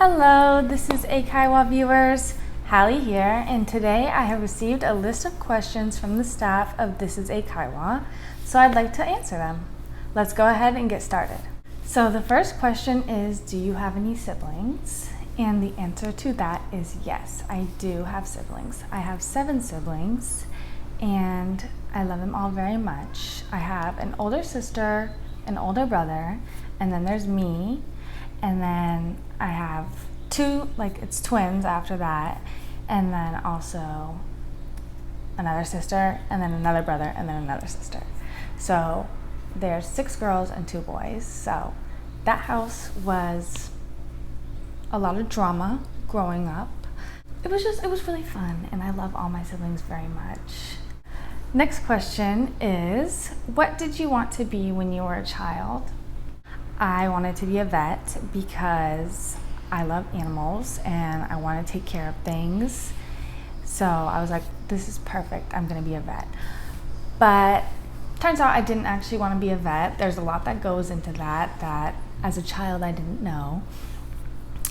Hello, this is Eikaiwa viewers, Hallie here, and today I have received a list of questions from the staff of This is Eikaiwa, so I'd like to answer them. Let's go ahead and get started. So the first question is, do you have any siblings? And the answer to that is yes, I do have siblings. I have 7 siblings, and I love them all very much. I have an older sister, an older brother, and then there's me, and then I have 2, it's twins after that, and then also another sister, and then another brother, and then another sister. So there's 6 girls and 2 boys. So that house was a lot of drama growing up. It was really fun, and I love all my siblings very much. Next question is, what did you want to be when you were a child? I wanted to be a vet because I love animals and I want to take care of things. So I was like, this is perfect, I'm going to be a vet. But turns out I didn't actually want to be a vet. There's a lot that goes into that as a child I didn't know.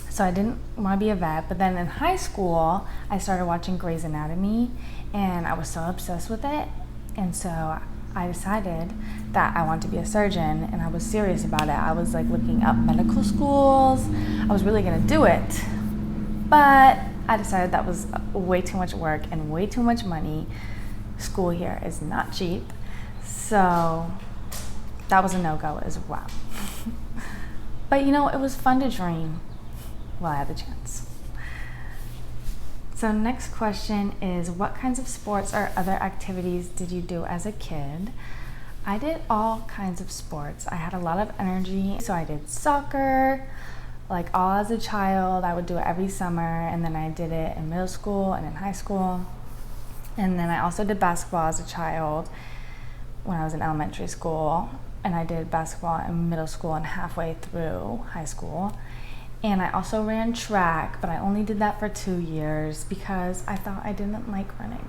So I didn't want to be a vet, but then in high school I started watching Grey's Anatomy and I was so obsessed with it, and so I decided that I wanted to be a surgeon, and I was serious about it. I was looking up medical schools. I was really going to do it, but I decided that was way too much work and way too much money. School here is not cheap, so that was a no-go as well. But it was fun to dream while I had the chance. So next question is, what kinds of sports or other activities did you do as a kid? I did all kinds of sports. I had a lot of energy, so I did soccer, all as a child. I would do it every summer, and then I did it in middle school and in high school. And then I also did basketball as a child when I was in elementary school, and I did basketball in middle school and halfway through high school. And I also ran track, but I only did that for 2 years because I thought I didn't like running.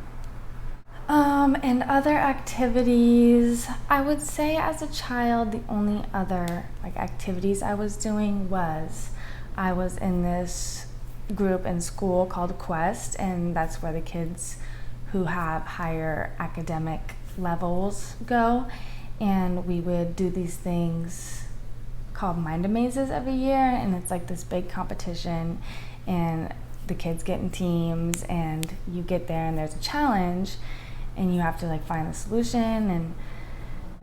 And other activities, I would say as a child, the only other activities I was doing was I was in this group in school called Quest, and that's where the kids who have higher academic levels go, and we would do these things called Mind Amazes every year, and it's this big competition, and the kids get in teams, and you get there and there's a challenge, and you have to find the solution, and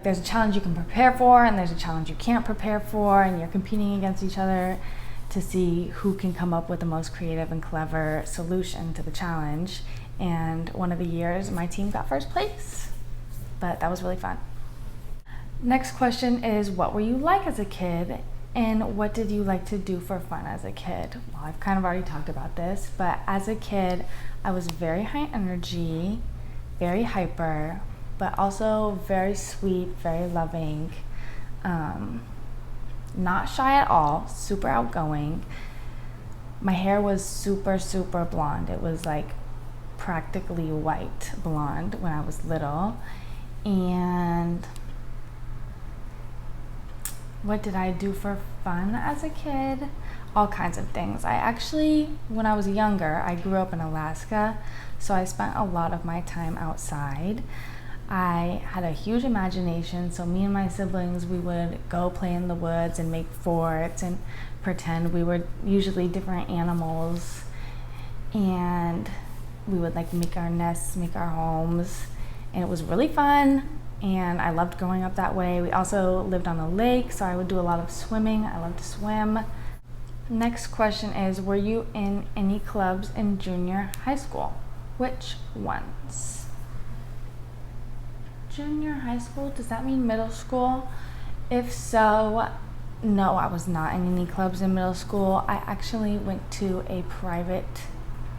there's a challenge you can prepare for, and there's a challenge you can't prepare for, and you're competing against each other to see who can come up with the most creative and clever solution to the challenge. And one of the years my team got first place, but that was really fun. Next question is, what were you like as a kid, and what did you like to do for fun as a kid? Well, I've kind of already talked about this, but as a kid, I was very high energy, very hyper, but also very sweet, very loving, not shy at all, super outgoing. My hair was super, super blonde. It was practically white blonde when I was little. And what did I do for fun as a kid? All kinds of things. I actually, when I was younger, I grew up in Alaska, so I spent a lot of my time outside. I had a huge imagination, so me and my siblings, we would go play in the woods and make forts and pretend we were usually different animals, and we would make our nests, make our homes, and it was really fun. And I loved growing up that way. We also lived on a lake, so I would do a lot of swimming. I love to swim. Next question is, were you in any clubs in junior high school? Which ones? Junior high school, does that mean middle school? If so, no, I was not in any clubs in middle school. I actually went to a private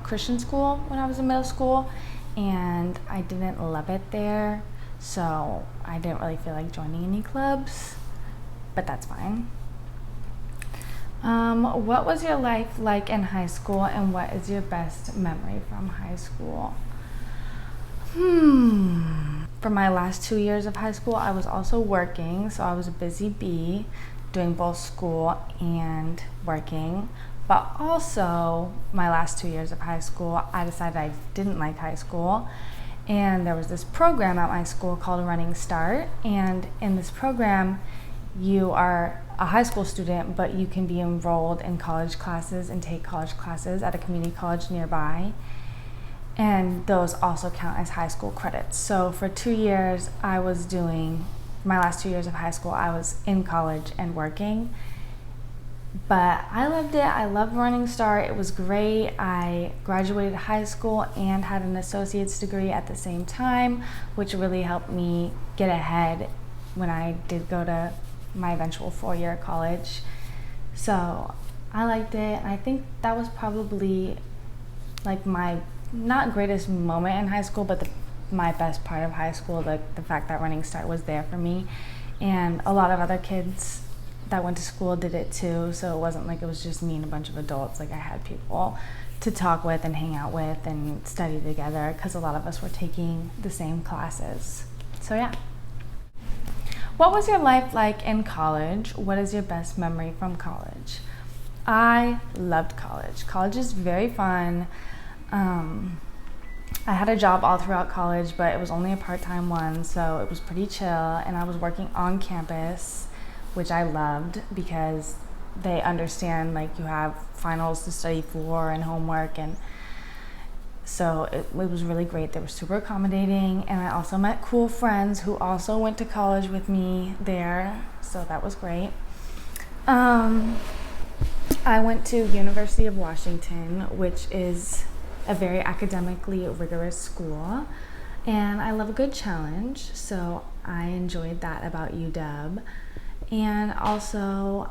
Christian school when I was in middle school, and I didn't love it there. So I didn't really feel like joining any clubs, but that's fine. What was your life like in high school, and what is your best memory from high school? For my last 2 years of high school, I was also working, so I was a busy bee doing both school and working. but also my last 2 years of high school, I decided I didn't like high school. And there was this program at my school called Running Start. And in this program, you are a high school student, but you can be enrolled in college classes and take college classes at a community college nearby. And those also count as high school credits. So for 2 years, my last 2 years of high school, I was in college and working. But I loved it. I loved Running Start. It was great. I graduated high school and had an associate's degree at the same time, which really helped me get ahead when I did go to my eventual 4-year college. So I liked it. And I think that was probably like my not greatest moment in high school, but my best part of high school, the fact that Running Start was there for me. And a lot of other kids that went to school did it too, so it wasn't like it was just me and a bunch of adults. Like I had people to talk with and hang out with and study together because a lot of us were taking the same classes. So yeah. What was your life like in college? What is your best memory from college? I loved college. College is very fun. I had a job all throughout college, but it was only a part-time one, so it was pretty chill, and I was working on campus, which I loved because they understand like you have finals to study for and homework, and so it was really great. They were super accommodating, and I also met cool friends who also went to college with me there, so that was great. I went to University of Washington, which is a very academically rigorous school, and I love a good challenge, so I enjoyed that about UW. And also,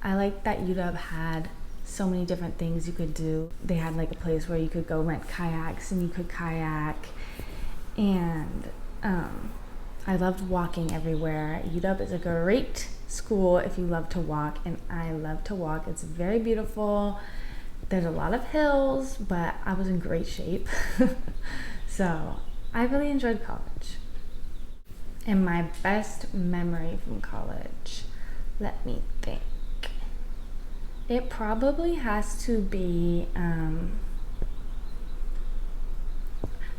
I liked that UW had so many different things you could do. They had like a place where you could go rent kayaks and you could kayak. And I loved walking everywhere. UW is a great school if you love to walk, and I love to walk. It's very beautiful. There's a lot of hills, but I was in great shape. So I really enjoyed college. And my best memory from college, let me think. It probably has to be,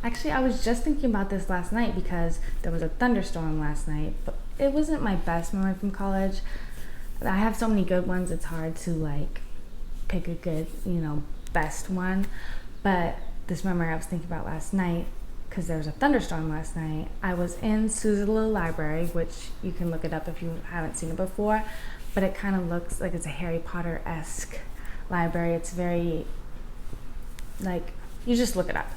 actually I was just thinking about this last night because there was a thunderstorm last night, but it wasn't my best memory from college. I have so many good ones, it's hard to like pick a good, best one. But this memory I was thinking about last night, because there was a thunderstorm last night. I was in Suzzallo Library, which you can look it up if you haven't seen it before, but it kind of looks like it's a Harry Potter-esque library. It's very, like, you just look it up.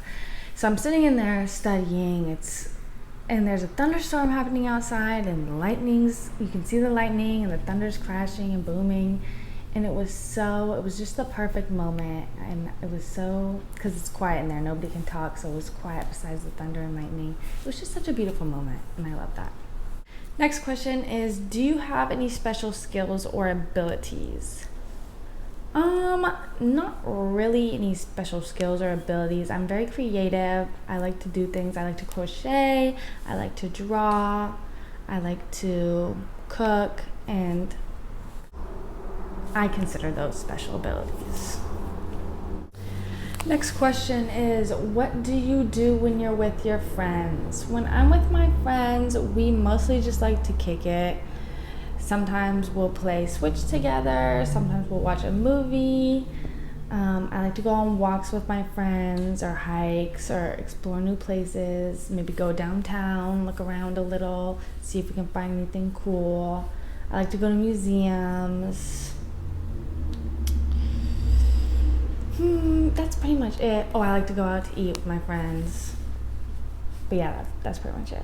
So I'm sitting in there studying, and there's a thunderstorm happening outside, and you can see the lightning, and the thunder's crashing and booming. And it was just the perfect moment, and it was so, because it's quiet in there, nobody can talk, so it was quiet besides the thunder and lightning. It was just such a beautiful moment, and I love that. Next question is, do you have any special skills or abilities? Not really any special skills or abilities. I'm very creative. I like to do things. I like to crochet, I like to draw, I like to cook, and I consider those special abilities. Next question is, what do you do when you're with your friends? When I'm with my friends, we mostly just like to kick it. Sometimes we'll play Switch together, sometimes we'll watch a movie. I like to go on walks with my friends, or hikes, or explore new places, maybe go downtown, look around a little, see if we can find anything cool. I like to go to museums. That's pretty much it. Oh, I like to go out to eat with my friends. But yeah, that's pretty much it.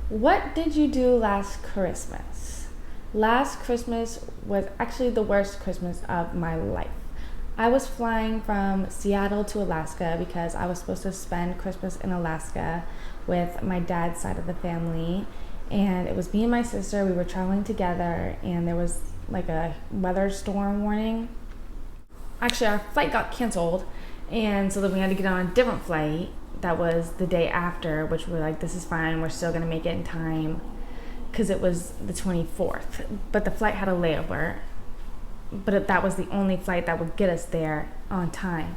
What did you do last Christmas? Last Christmas was actually the worst Christmas of my life. I was flying from Seattle to Alaska because I was supposed to spend Christmas in Alaska with my dad's side of the family. And it was me and my sister. We were traveling together, and there was like a weather storm warning. Actually, our flight got canceled, and so then we had to get on a different flight that was the day after, which we're like, this is fine, we're still gonna make it in time, because it was the 24th, but the flight had a layover, but that was the only flight that would get us there on time.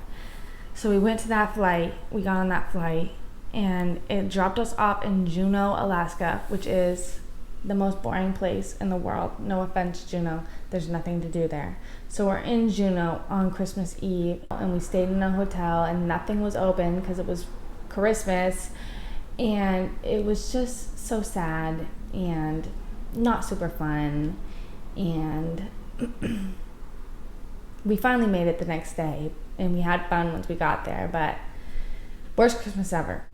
So we went to that flight, we got on that flight, and it dropped us off in Juneau, Alaska, which is the most boring place in the world. No offense, Juneau, there's nothing to do there. So we're in Juneau on Christmas Eve, and we stayed in a hotel, and nothing was open because it was Christmas, and it was just so sad and not super fun. And we finally made it the next day, and we had fun once we got there, but worst Christmas ever.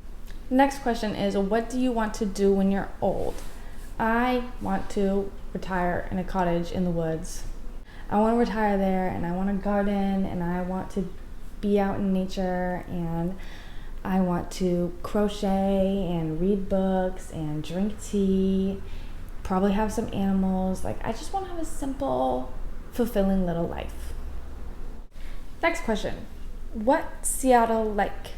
Next question is, what do you want to do when you're old? I want to retire in a cottage in the woods. I want to retire there, and I want to garden, and I want to be out in nature, and I want to crochet and read books and drink tea, probably have some animals. Like, I just want to have a simple, fulfilling little life. Next question. What's Seattle like?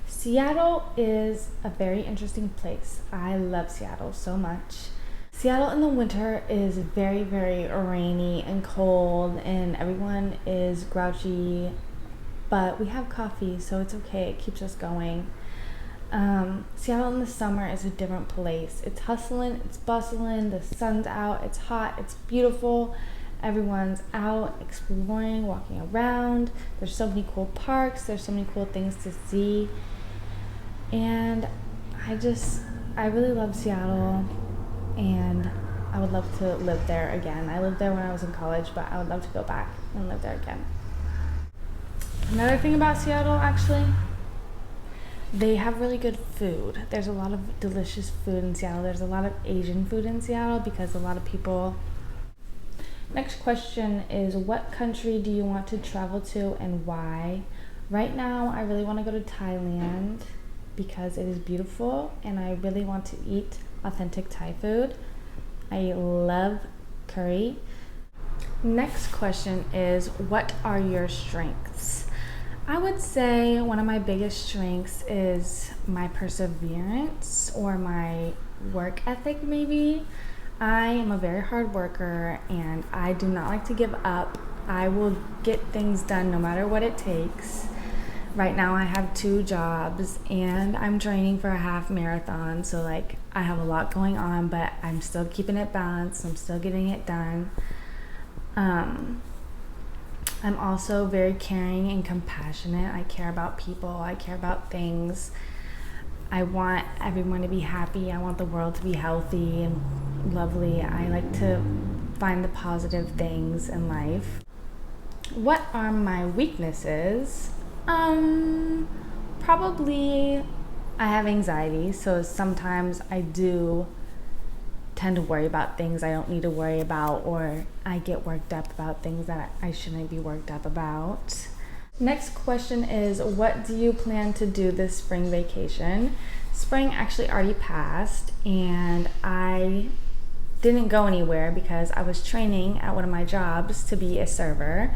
Seattle is a very interesting place. I love Seattle so much. Seattle in the winter is very, very rainy and cold, and everyone is grouchy, but we have coffee, so it's okay. It keeps us going. Seattle in the summer is a different place. It's hustling, it's bustling, the sun's out, it's hot, it's beautiful. Everyone's out exploring, walking around. There's so many cool parks, there's so many cool things to see. And I really love Seattle, and I would love to live there again. I lived there when I was in college, but I would love to go back and live there again. Another thing about Seattle, actually, they have really good food. There's a lot of delicious food in Seattle. There's a lot of Asian food in Seattle because a lot of people... Next question is, what country do you want to travel to and why? Right now, I really want to go to Thailand because it is beautiful, and I really want to eat authentic Thai food. I love curry. Next question is, what are your strengths? I would say one of my biggest strengths is my perseverance or my work ethic, maybe. I am a very hard worker, and I do not like to give up. I will get things done no matter what it takes. Right now I have 2 jobs, and I'm training for a half marathon, so like I have a lot going on, but I'm still keeping it balanced. I'm still getting it done. I'm also very caring and compassionate. I care about people. I care about things. I want everyone to be happy. I want the world to be healthy and lovely. I like to find the positive things in life. What are my weaknesses? Probably I have anxiety, so sometimes I do tend to worry about things I don't need to worry about, or I get worked up about things that I shouldn't be worked up about. Next question is, what do you plan to do this spring vacation? Spring actually already passed, and I didn't go anywhere because I was training at one of my jobs to be a server.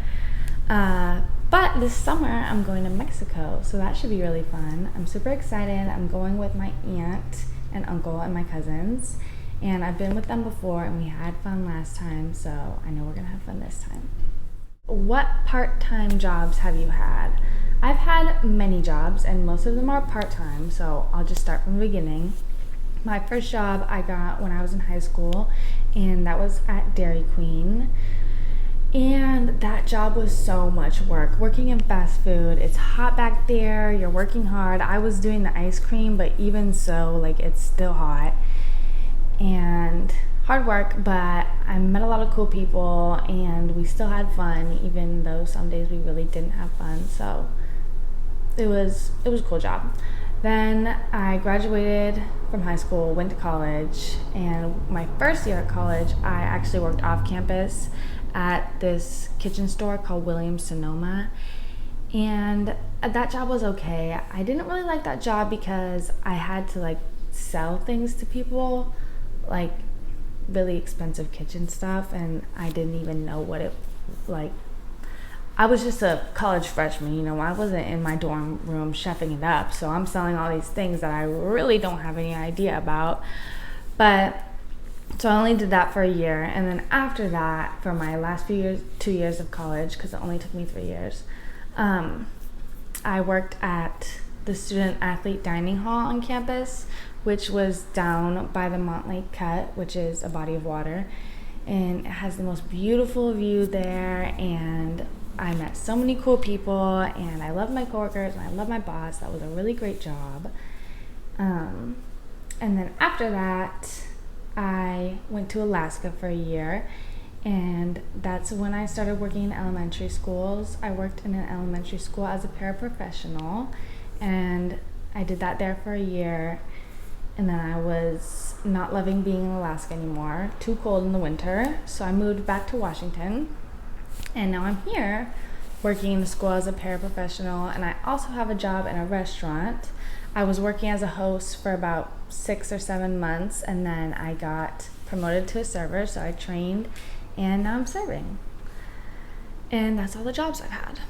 But this summer I'm going to Mexico, so that should be really fun. I'm super excited. I'm going with my aunt and uncle and my cousins, and I've been with them before, and we had fun last time, so I know we're gonna have fun this time. What part-time jobs have you had? I've had many jobs, and most of them are part-time, so I'll just start from the beginning. My first job I got when I was in high school, and that was at Dairy Queen. And that job was so much work. Working in fast food, it's hot back there, you're working hard. I was doing the ice cream, but even so, like, it's still hot. And hard work, but I met a lot of cool people, and we still had fun, even though some days we really didn't have fun. So it was a cool job. Then I graduated from high school, went to college, and my first year at college, I actually worked off campus at this kitchen store called Williams Sonoma, and that job was okay. I didn't really like that job because I had to like sell things to people, like really expensive kitchen stuff, and I didn't even know what it like. I was just a college freshman, you know, I wasn't in my dorm room chefing it up, so I'm selling all these things that I really don't have any idea about. But So I only did that for a year, and then after that, for my last 2 years of college, because it only took me 3 years, I worked at the student athlete dining hall on campus, which was down by the Montlake Cut, which is a body of water, and it has the most beautiful view there, and I met so many cool people, and I love my coworkers, and I love my boss. That was a really great job. And then after that, I went to Alaska for a year, and that's when I started working in elementary schools. I worked in an elementary school as a paraprofessional, and I did that there for a year, and then I was not loving being in Alaska anymore, too cold in the winter, so I moved back to Washington, and now I'm here working in the school as a paraprofessional, and I also have a job in a restaurant. I was working as a host for about 6 or 7 months, and then I got promoted to a server, so I trained, and now I'm serving. And that's all the jobs I've had.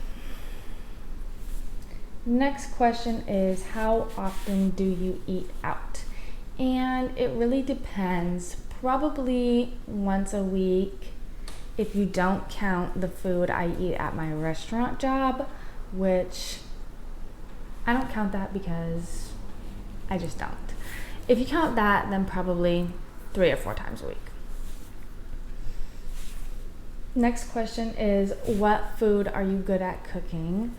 Next question is, how often do you eat out? And it really depends. Probably once a week, if you don't count the food I eat at my restaurant job, which I don't count that because I just don't. If you count that, then probably 3 or 4 times a week. Next question is, what food are you good at cooking?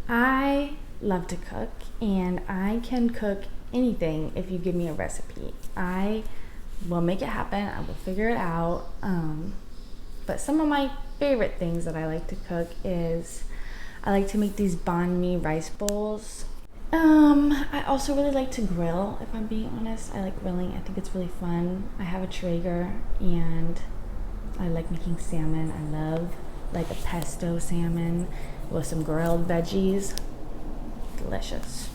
I love to cook, and I can cook anything if you give me a recipe. I will make it happen. I will figure it out. But some of my favorite things that I like to cook is I like to make these banh mi rice bowls. I also really like to grill, if I'm being honest. I like grilling. I think it's really fun. I have a Traeger, and I like making salmon. I love like a pesto salmon with some grilled veggies. Delicious.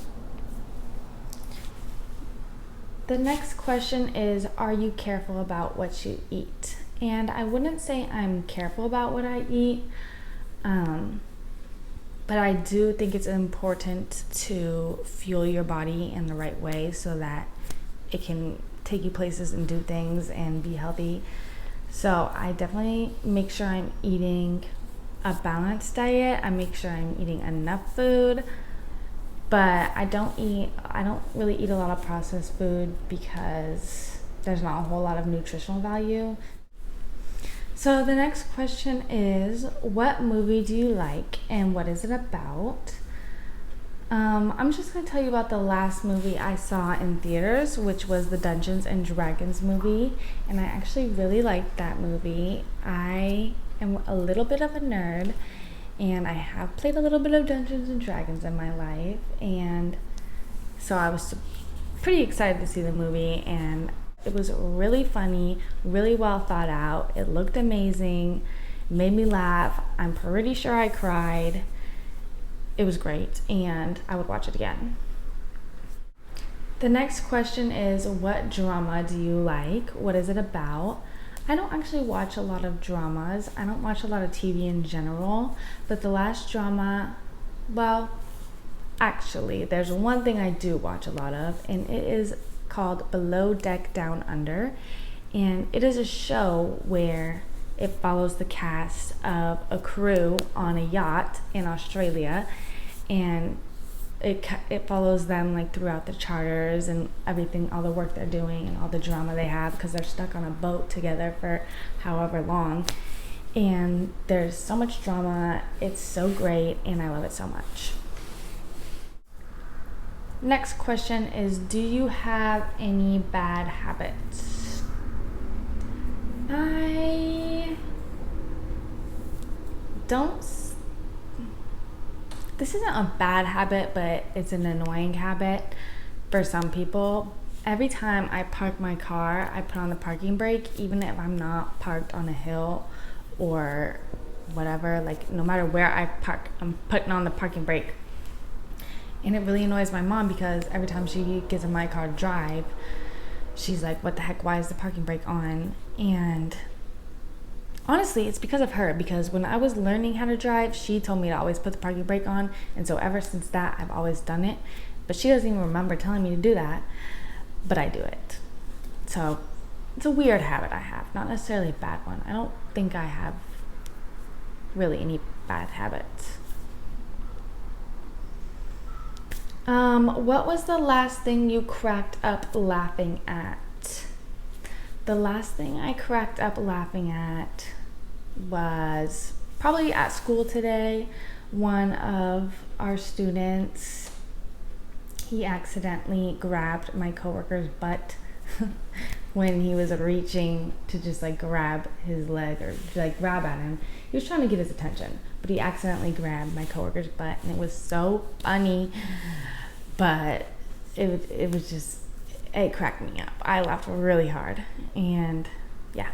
The next question is, are you careful about what you eat? And I wouldn't say I'm careful about what I eat, but I do think it's important to fuel your body in the right way so that it can take you places and do things and be healthy. So I definitely make sure I'm eating a balanced diet. I make sure I'm eating enough food, but I don't really eat a lot of processed food because there's not a whole lot of nutritional value. So the next question is, what movie do you like and what is it about? I'm just going to tell you about the last movie I saw in theaters, which was the Dungeons and Dragons movie, and I actually really liked that movie. I am a little bit of a nerd, and I have played a little bit of Dungeons and Dragons in my life, and so I was pretty excited to see the movie, and it was really funny, really well thought out. It looked amazing, made me laugh. I'm pretty sure I cried. It was great, and I would watch it again. The next question is, what drama do you like? What is it about? I don't actually watch a lot of dramas. I don't watch a lot of TV in general, but the last drama, well, actually, there's one thing I do watch a lot of, and it is called Below Deck Down Under, and it is a show where it follows the cast of a crew on a yacht in Australia, and it follows them like throughout the charters and everything, all the work they're doing and all the drama they have because they're stuck on a boat together for however long, and there's so much drama. It's so great, and I love it so much. Next question is, do you have any bad habits? I don't. This isn't a bad habit, but it's an annoying habit for some people. Every time I park my car, I put on the parking brake, even if I'm not parked on a hill or whatever. Like, no matter where I park, I'm putting on the parking brake. And it really annoys my mom because every time she gets in my car to drive, she's like, what the heck, why is the parking brake on? And honestly, it's because of her, because when I was learning how to drive, she told me to always put the parking brake on, and so ever since that, I've always done it. But she doesn't even remember telling me to do that, but I do it. So It's a weird habit I have, not necessarily a bad one. I don't think I have really any bad habits. What was the last thing you cracked up laughing at? The last thing I cracked up laughing at was probably at school today. One of our students, he accidentally grabbed my coworker's butt when he was reaching to just like grab his leg or like grab at him. He was trying to get his attention, but he accidentally grabbed my coworker's butt, and it was so funny. But it was just, it cracked me up. I laughed really hard, and yeah.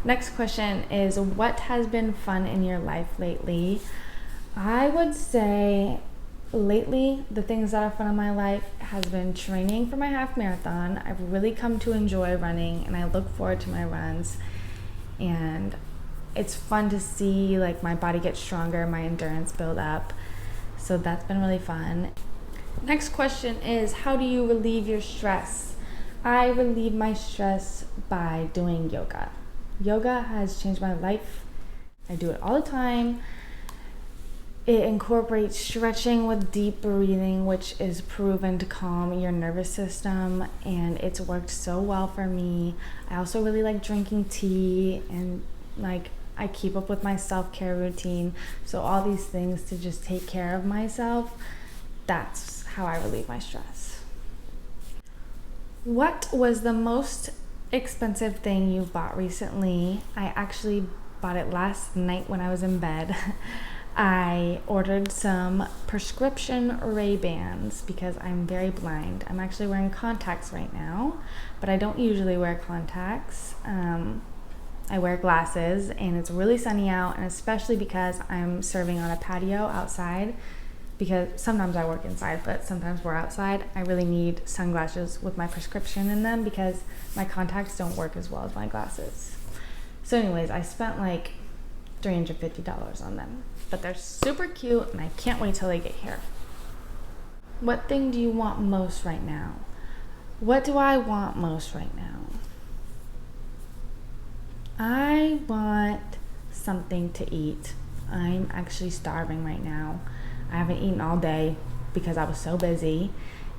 Next question is, what has been fun in your life lately? I would say lately the things that are fun in my life has been training for my half marathon. I've really come to enjoy running, and I look forward to my runs, and it's fun to see like my body get stronger, my endurance build up. So that's been really fun. Next question is, how do you relieve your stress? I relieve my stress by doing yoga. Yoga has changed my life. I do it all the time. It incorporates stretching with deep breathing, which is proven to calm your nervous system, and it's worked so well for me. I also really like drinking tea, and like I keep up with my self-care routine. So all these things to just take care of myself, that's how I relieve my stress. What was the most expensive thing you bought recently? I actually bought it last night when I was in bed. I ordered some prescription Ray-Bans because I'm very blind. I'm actually wearing contacts right now, but I don't usually wear contacts. I wear glasses, and it's really sunny out, and especially because I'm serving on a patio outside, because sometimes I work inside, but sometimes we're outside. I really need sunglasses with my prescription in them because my contacts don't work as well as my glasses. So anyways, I spent like $350 on them, but they're super cute, and I can't wait till they get here. What thing do you want most right now? What do I want most right now? I want something to eat. I'm actually starving right now. I haven't eaten all day because I was so busy.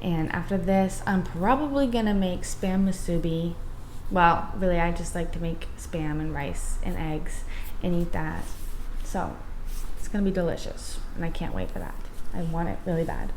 And after this, I'm probably gonna make spam musubi. Well, really, I just like to make spam and rice and eggs and eat that. So it's gonna be delicious, and I can't wait for that. I want it really bad.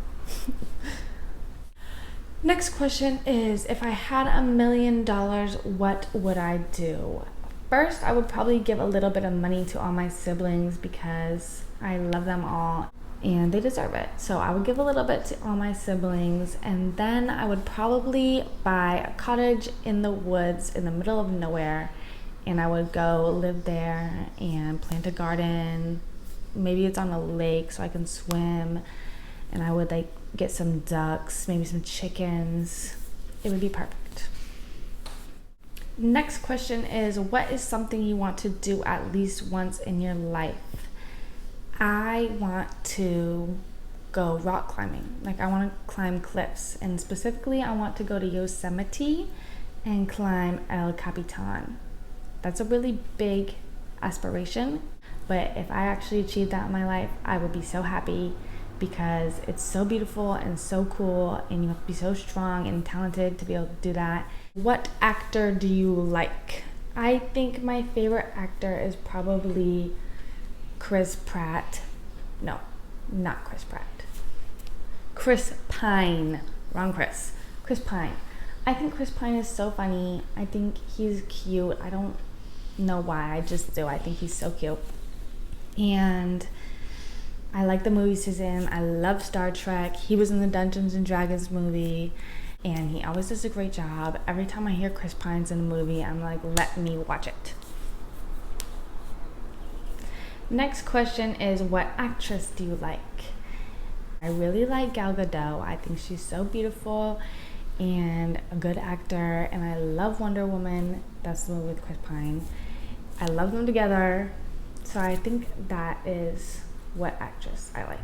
Next question is, if I had $1 million, what would I do? First, I would probably give a little bit of money to all my siblings because I love them all and they deserve it. So I would give a little bit to all my siblings, and then I would probably buy a cottage in the woods in the middle of nowhere, and I would go live there and plant a garden. Maybe it's on a lake so I can swim, and I would like get some ducks, maybe some chickens. It would be perfect. Next question is, what is something you want to do at least once in your life? I want to go rock climbing. Like, I want to climb cliffs, and specifically I want to go to Yosemite and climb El Capitan. That's a really big aspiration, but if I actually achieved that in my life, I would be so happy because it's so beautiful and so cool, and you have to be so strong and talented to be able to do that. What actor do you like? I think my favorite actor is probably Chris Pratt. No, not Chris Pratt. Chris Pine. Wrong Chris. Chris Pine. I think Chris Pine is so funny. I think he's cute. I don't know why. I just do. I think he's so cute. And I like the movies he's in. I love Star Trek. He was in the Dungeons and Dragons movie, and he always does a great job. Every time I hear Chris Pine's in a movie, I'm like, let me watch it. Next question is, what actress do you like? I really like Gal Gadot. I think she's so beautiful and a good actor, and I love Wonder Woman. That's the movie with Chris Pine. I love them together, so I think that is what actress I like.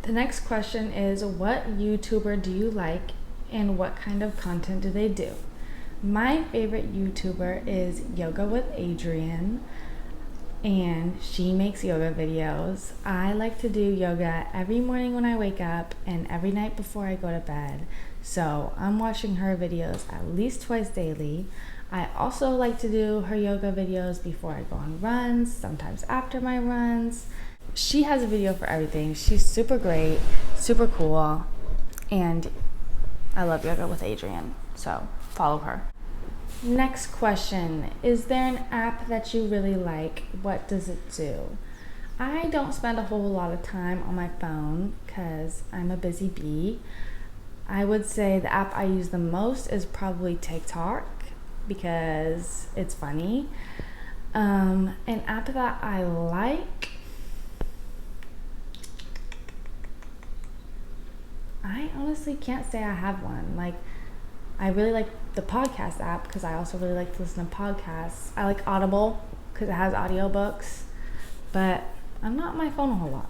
The next question is, what YouTuber do you like and what kind of content do they do? My favorite YouTuber is Yoga with Adriene, and she makes yoga videos. I like to do yoga every morning when I wake up and every night before I go to bed. So I'm watching her videos at least twice daily. I also like to do her yoga videos before I go on runs, sometimes after my runs. She has a video for everything. She's super great, super cool, and I love Yoga with Adriene, so follow her. Next question, is there an app that you really like? What does it do? I don't spend a whole lot of time on my phone because I'm a busy bee. I would say the app I use the most is probably TikTok because it's funny. An app that I like, I honestly can't say I have one. Like, I really like the podcast app because I also really like to listen to podcasts. I like Audible because it has audiobooks, but I'm not on my phone a whole lot.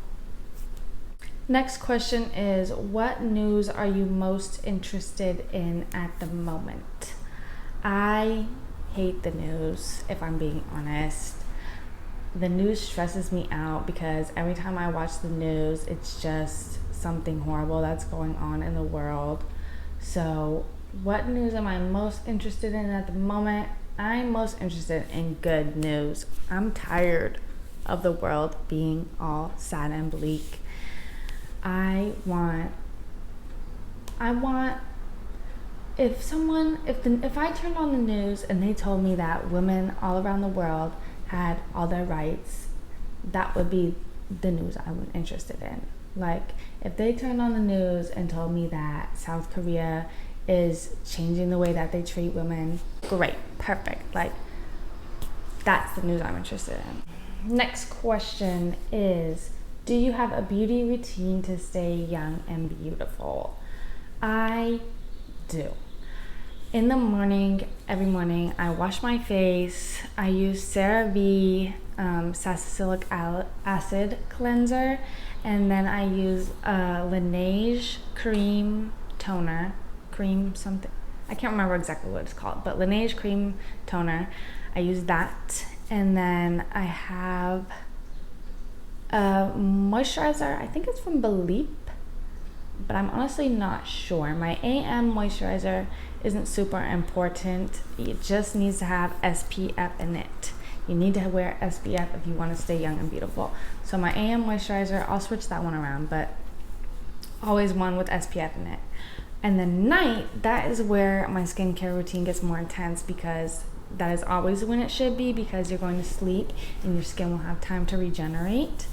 Next question is, what news are you most interested in at the moment? I hate the news, if I'm being honest. The news stresses me out because every time I watch the news, it's just something horrible that's going on in the world. So what news am I most interested in at the moment? I'm most interested in good news. I'm tired of the world being all sad and bleak. I want if I turned on the news and they told me that women all around the world had all their rights, that would be the news I'm interested in. Like, if they turned on the news and told me that South Korea is changing the way that they treat women, great, perfect. Like, that's the news I'm interested in. Next question is, do you have a beauty routine to stay young and beautiful? I do. In the morning, every morning, I wash my face. I use CeraVe salicylic acid cleanser, and then I use a Laneige cream toner, cream something. I can't remember exactly what it's called, but Laneige cream toner. I use that, and then I have a moisturizer. I think it's from Belip, but I'm honestly not sure. My AM moisturizer isn't super important. It just needs to have SPF in it. You need to wear SPF if you want to stay young and beautiful. So my AM moisturizer, I'll switch that one around, but always one with SPF in it. And then night, that is where my skincare routine gets more intense because that is always when it should be, because you're going to sleep and your skin will have time to regenerate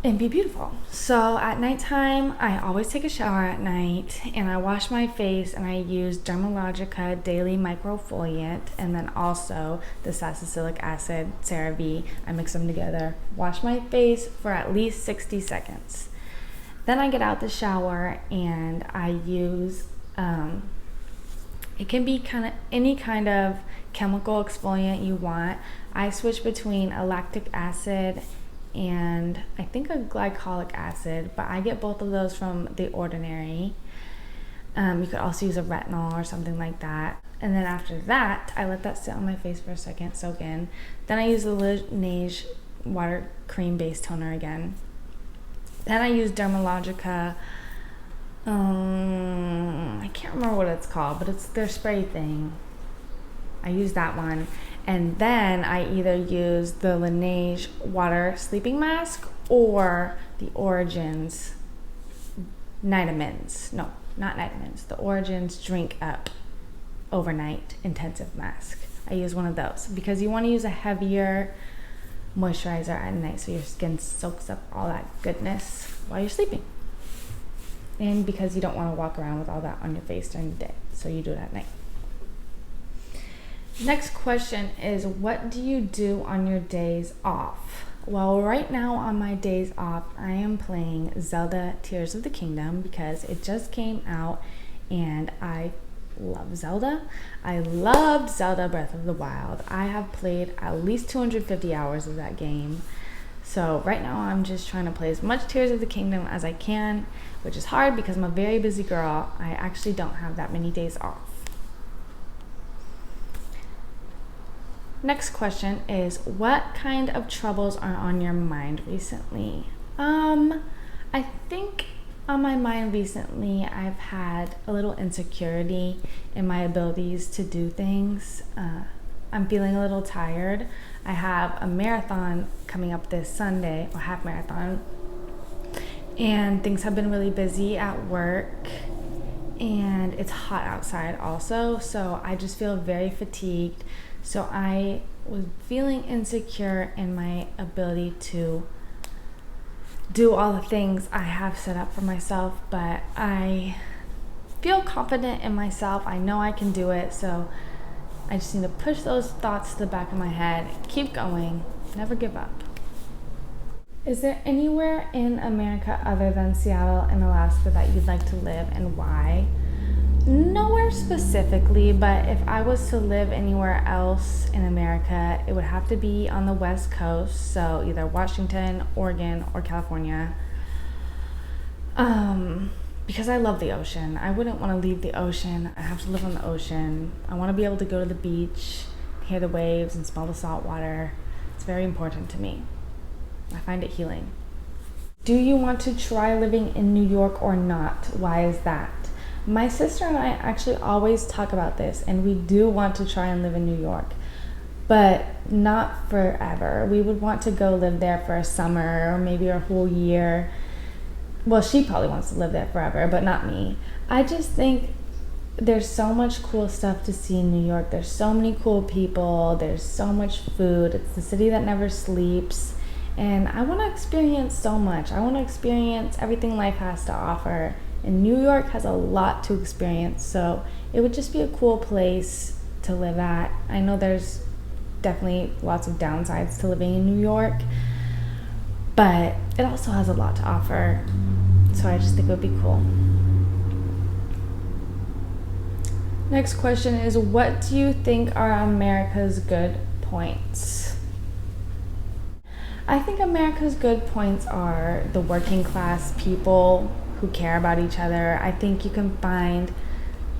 and be beautiful. So at nighttime, I always take a shower at night and I wash my face, and I use Dermalogica Daily Microfoliant and then also the salicylic acid CeraVe. I mix them together, wash my face for at least 60 seconds. Then I get out the shower and I use, it can be any kind of chemical exfoliant you want. I switch between a lactic acid and I think a glycolic acid, but I get both of those from The Ordinary. You could also use a retinol or something like that. And then after that, I let that sit on my face for a second, soak in. Then I use the Laneige water cream based toner again. Then I use Dermalogica, I can't remember what it's called, but it's their spray thing. I use that one. And then I either use the Laneige water sleeping mask or the Origins Nitamins. No, not Nitamins. The Origins Drink Up Overnight Intensive Mask. I use one of those because you want to use a heavier moisturizer at night so your skin soaks up all that goodness while you're sleeping. And because you don't want to walk around with all that on your face during the day, so you do it at night. Next question is, what do you do on your days off? Well, right now on my days off, I am playing Zelda Tears of the Kingdom because it just came out and I love Zelda. I loved Zelda Breath of the Wild. I have played at least 250 hours of that game. So right now I'm just trying to play as much Tears of the Kingdom as I can, which is hard because I'm a very busy girl. I actually don't have that many days off. Next question is, what kind of troubles are on your mind recently? I think on my mind recently I've had a little insecurity in my abilities to do things. I'm feeling a little tired. I have a marathon coming up this Sunday, or half marathon, and things have been really busy at work, and it's hot outside also, so I just feel very fatigued. So I was feeling insecure in my ability to do all the things I have set up for myself, but I feel confident in myself. I know I can do it, so I just need to push those thoughts to the back of my head, keep going, never give up. Is there anywhere in America other than Seattle and Alaska that you'd like to live, and why? Nowhere specifically, but if I was to live anywhere else in America, it would have to be on the West Coast, so either Washington, Oregon, or California. Because I love the ocean. I wouldn't want to leave the ocean. I have to live on the ocean. I want to be able to go to the beach, hear the waves, and smell the salt water. It's very important to me. I find it healing. Do you want to try living in New York or not? Why is that? My sister and I actually always talk about this, and we do want to try and live in New York, but not forever. We would want to go live there for a summer or maybe a whole year. Well, she probably wants to live there forever, but not me. I just think there's so much cool stuff to see in New York. There's so many cool people. There's so much food. It's the city that never sleeps. And I want to experience so much. I want to experience everything life has to offer. And New York has a lot to experience. So it would just be a cool place to live at. I know there's definitely lots of downsides to living in New York, but it also has a lot to offer. So I just think it would be cool. Next question is, what do you think are America's good points? I think America's good points are the working class people who care about each other. I think you can find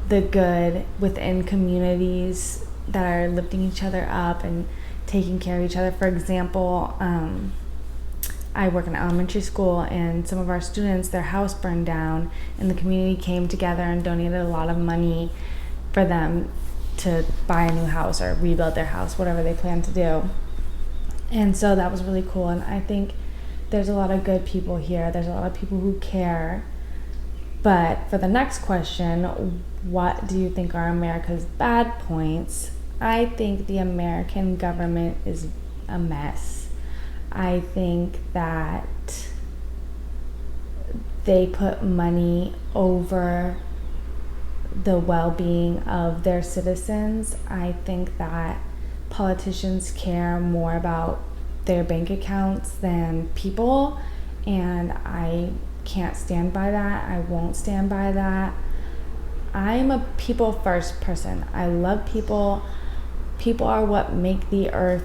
the good within communities that are lifting each other up and taking care of each other. For example, I work in elementary school, and some of our students, their house burned down, and the community came together and donated a lot of money for them to buy a new house or rebuild their house, whatever they plan to do. And so that was really cool, and I think there's a lot of good people here. There's a lot of people who care. But for the next question, what do you think are America's bad points? I think the American government is a mess. I think that they put money over the well-being of their citizens. I think that politicians care more about their bank accounts than people, and I can't stand by that. I won't stand by that. I'm a people first person. I love people. People are what make the earth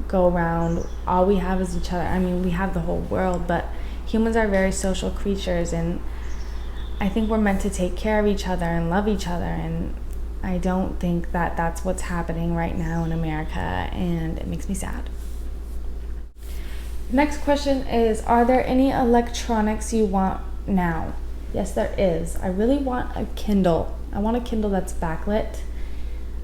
go round. All we have is each other. I mean, we have the whole world, but humans are very social creatures, and I think we're meant to take care of each other and love each other, and I don't think that that's what's happening right now in America, and it makes me sad. Next question is, are there any electronics you want now? Yes, there is. I really want a Kindle. I want a Kindle that's backlit.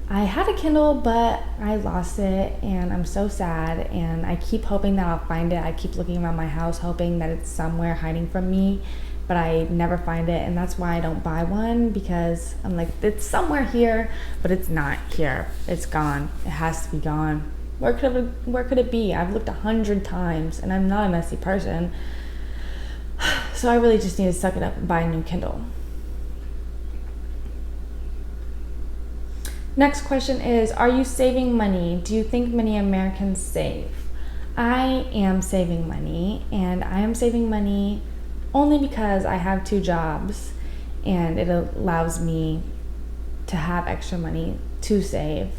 I had a Kindle, but I lost it, and I'm so sad, and I keep hoping that I'll find it. I keep looking around my house hoping that it's somewhere hiding from me, but I never find it, and that's why I don't buy one, because I'm like, it's somewhere here, but it's not here. It's gone. It has to be gone. Where could it be? I've looked 100 times, and I'm not a messy person, so I really just need to suck it up and buy a new Kindle. Next question is, are you saving money? Do you think many Americans save? I am saving money, and I am saving money only because I have 2 jobs, and it allows me to have extra money to save.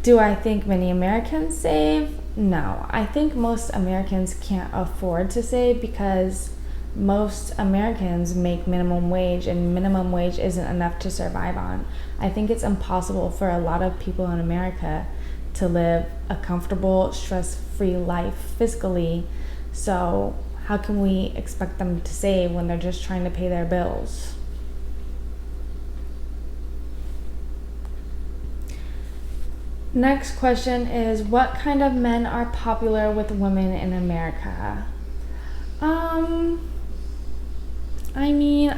Do I think many Americans save? No, I think most Americans can't afford to save because most Americans make minimum wage, and minimum wage isn't enough to survive on. I think it's impossible for a lot of people in America to live a comfortable, stress-free life fiscally. So how can we expect them to save when they're just trying to pay their bills? Next question is, what kind of men are popular with women in America?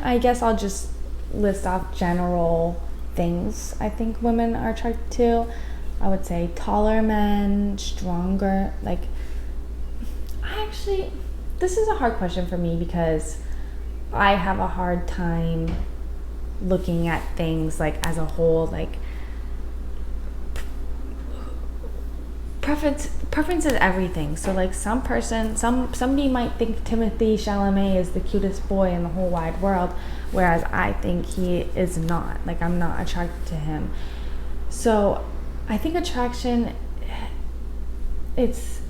I guess I'll just list off general things I think women are attracted to. I would say taller men, stronger, this is a hard question for me because I have a hard time looking at things as a whole, preference is everything. So somebody might think Timothy Chalamet is the cutest boy in the whole wide world, whereas I think he is not. I'm not attracted to him. So I think attraction, it's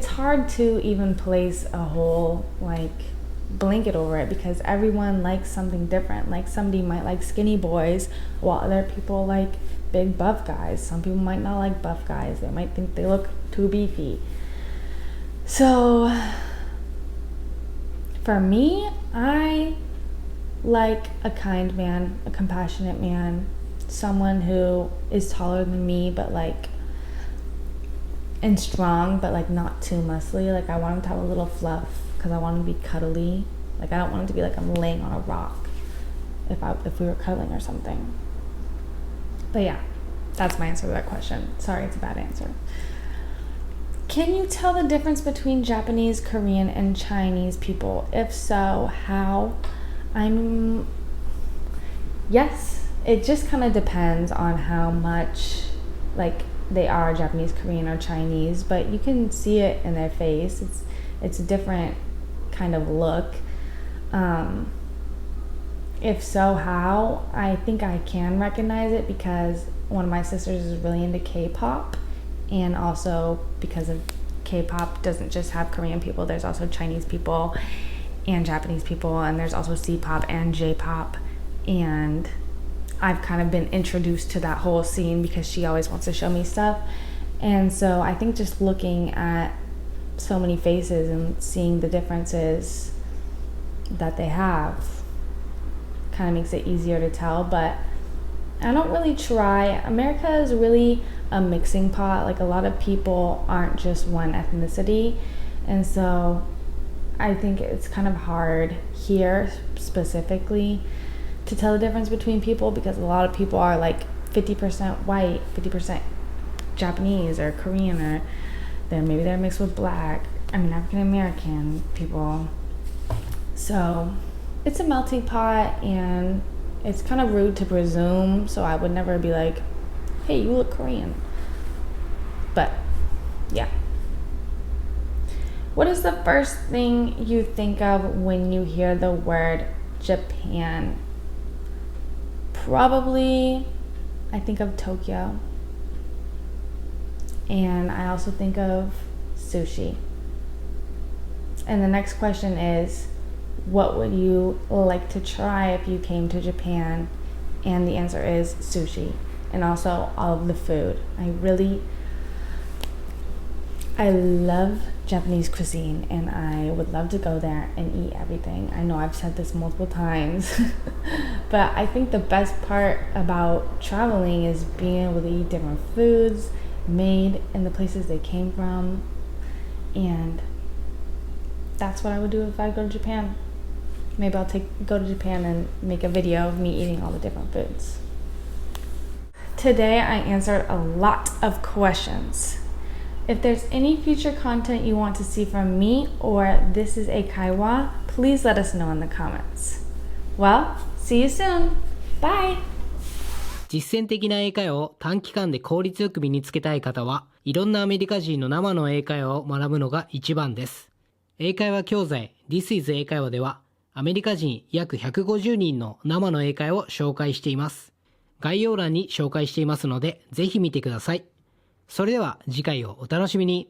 hard to even place a whole blanket over it because everyone likes something different. Somebody might like skinny boys while other people like big buff guys. Some people might not like buff guys. They might think they look too beefy. So for me, I like a kind man, a compassionate man, someone who is taller than me but and strong but not too muscly. I want him to have a little fluff because I want him to be cuddly. I don't want him to be I'm laying on a rock if we were cuddling or something. But yeah, that's my answer to that question. Sorry, it's a bad answer. Can you tell the difference between Japanese, Korean, and Chinese people? If so, how? Yes, it just kind of depends on how much they are Japanese, Korean, or Chinese, but you can see it in their face. It's a different kind of look. If so, how? I think I can recognize it because one of my sisters is really into K-pop, and also because of K-pop doesn't just have Korean people, there's also Chinese people and Japanese people, and there's also C-pop and J-pop, and I've kind of been introduced to that whole scene because she always wants to show me stuff. And so I think just looking at so many faces and seeing the differences that they have kind of makes it easier to tell. But I don't really try. America is really a mixing pot. A lot of people aren't just one ethnicity, and so I think it's kind of hard here specifically to tell the difference between people because a lot of people are 50% white, 50% Japanese or Korean, or maybe they're mixed with African American people. So it's a melting pot, and it's kind of rude to presume, so I would never be hey, you look Korean. But yeah. What is the first thing you think of when you hear the word Japan? Probably I think of Tokyo, and I also think of sushi. And the next question is, what would you like to try if you came to Japan? And the answer is sushi, and also all of the food. I love Japanese cuisine, and I would love to go there and eat everything. I know I've said this multiple times, but I think the best part about traveling is being able to eat different foods made in the places they came from, and that's what I would do if I go to Japan. Maybe I'll go to Japan and make a video of me eating all the different foods. Today I answered a lot of questions. If there's any future content you want to see from me or This is Eikaiwa, please let us know in the comments. Well, see you soon. Bye! 実践的な英会話を短期間で効率よく身につけたい方は、いろんなアメリカ人の生の英会話を学ぶのが一番です。英会話教材 This is 英会話では、アメリカ人約150人の生の英会話を紹介しています。概要欄に紹介していますので、ぜひ見てください。それでは次回をお楽しみに。